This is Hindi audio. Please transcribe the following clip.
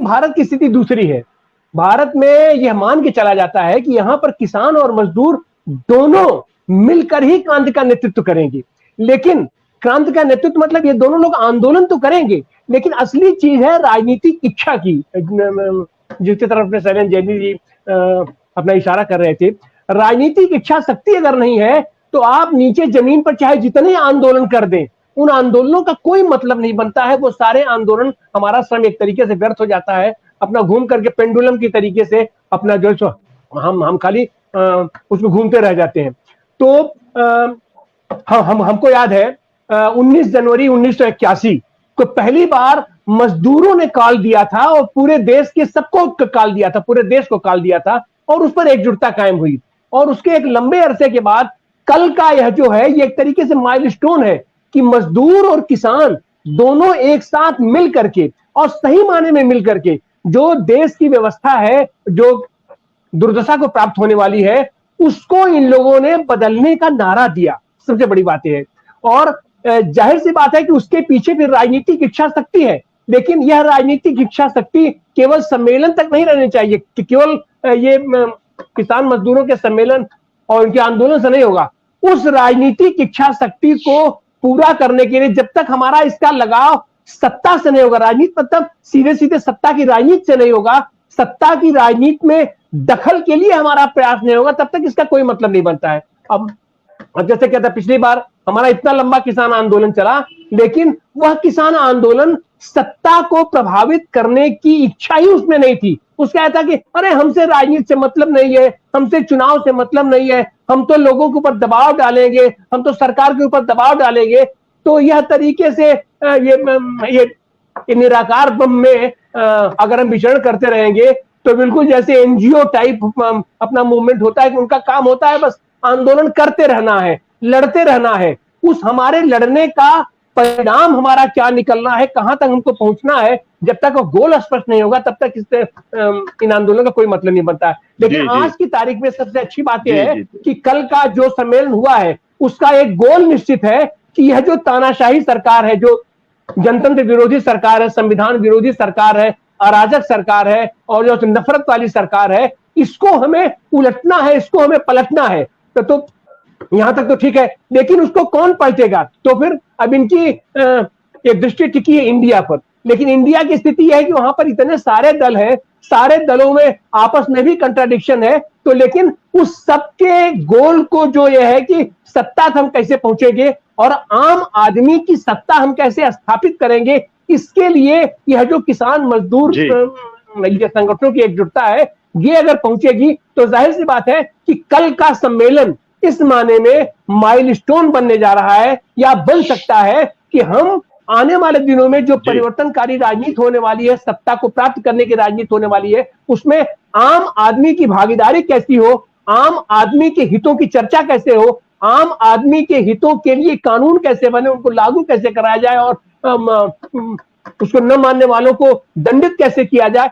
भारत की स्थिति दूसरी है। भारत में यह मान के चला जाता है कि यहां पर किसान और मजदूर दोनों मिलकर ही क्रांति का नेतृत्व करेंगे। लेकिन क्रांति का नेतृत्व मतलब ये दोनों लोग आंदोलन तो करेंगे, लेकिन असली चीज है राजनीतिक इच्छा की, जिसकी तरफ अपने शैलेंद्र जैनी जी अपना इशारा कर रहे थे। राजनीतिक इच्छा शक्ति अगर नहीं है तो आप नीचे जमीन पर चाहे जितने आंदोलन कर दें, उन आंदोलनों का कोई मतलब नहीं बनता है। वो सारे आंदोलन, हमारा श्रम एक तरीके से व्यर्थ हो जाता है, अपना घूम करके पेंडुलम की तरीके से अपना जो हम खाली उसमें घूमते रह जाते हैं। तो हमको याद है 19 जनवरी 1981 को पहली बार मजदूरों ने कॉल दिया था और पूरे देश के सबको कॉल दिया था, पूरे देश को कॉल दिया था और उस पर एकजुटता कायम हुई। और उसके एक लंबे अरसे के बाद कल का यह जो है ये एक तरीके से माइलस्टोन है कि मजदूर और किसान दोनों एक साथ मिल करके और सही माने में मिल करके जो देश की व्यवस्था है, जो दुर्दशा को प्राप्त होने वाली है, उसको इन लोगों ने बदलने का नारा दिया। सबसे बड़ी बात है। और जाहिर सी बात है कि उसके पीछे फिर राजनीतिक इच्छा शक्ति है, लेकिन यह राजनीतिक इच्छा शक्ति केवल सम्मेलन तक नहीं रहनी चाहिए कि केवल ये किसान मजदूरों के सम्मेलन और उनके आंदोलन से नहीं होगा। उस राजनीतिक इच्छा शक्ति को पूरा करने के लिए जब तक हमारा इसका लगाव सत्ता से नहीं होगा, राजनीति मतलब सीधे सीधे सत्ता की राजनीति से नहीं होगा, सत्ता की राजनीति में दखल के लिए हमारा प्रयास नहीं होगा, तब तक इसका कोई मतलब नहीं बनता है। अब जैसे कहता पिछली बार हमारा इतना लंबा किसान आंदोलन चला, लेकिन वह किसान आंदोलन सत्ता को प्रभावित करने की इच्छा ही उसमें नहीं थी। उसका था कि अरे हमसे राजनीति से मतलब नहीं है, हमसे चुनाव से मतलब नहीं है, हम तो लोगों के ऊपर दबाव डालेंगे, हम तो सरकार के ऊपर दबाव डालेंगे। तो यह तरीके से ये निराकार बम में अगर हम विचरण करते रहेंगे तो बिल्कुल जैसे एनजीओ टाइप अपना मूवमेंट होता है कि उनका काम होता है बस आंदोलन करते रहना है, लड़ते रहना है। उस हमारे लड़ने का परिणाम हमारा क्या निकलना है, कहां तक हमको पहुंचना है, जब तक वो गोल स्पष्ट नहीं होगा तब तक इससे इन आंदोलनों का कोई मतलब नहीं बनता है। लेकिन आज की तारीख में सबसे अच्छी बात यह है कि कल का जो सम्मेलन हुआ है उसका एक गोल निश्चित है कि यह जो तानाशाही सरकार है, जो जनतंत्र विरोधी सरकार है, संविधान विरोधी सरकार है, अराजक सरकार है और जो नफरत वाली सरकार है, इसको हमें उलटना है, इसको हमें पलटना है। तो यहां तक तो ठीक है, लेकिन उसको कौन पलटेगा? तो फिर अब इनकी एक दृष्टि टिकी है इंडिया पर, लेकिन इंडिया की स्थिति यह है कि वहां पर इतने सारे दल हैं, सारे दलों में आपस में भी कंट्राडिक्शन है। तो लेकिन उस सबके गोल को जो यह है कि सत्ता तक हम कैसे पहुंचेंगे और आम आदमी की सत्ता हम कैसे स्थापित करेंगे, इसके लिए यह जो किसान मजदूर संगठनों की एकजुटता है, ये अगर पहुंचेगी तो जाहिर सी बात है कि कल का सम्मेलन इस माने में माइलस्टोन बनने जा रहा है या बन सकता है कि हम आने वाले दिनों में जो परिवर्तनकारी राजनीति होने वाली है, सत्ता को प्राप्त करने की राजनीति होने वाली है, उसमें आम आदमी की भागीदारी कैसी हो, आम आदमी के हितों की चर्चा कैसे हो, आम आदमी के हितों के लिए कानून कैसे बने, उनको लागू कैसे कराया जाए और उसको न मानने वालों को दंडित कैसे किया जाए।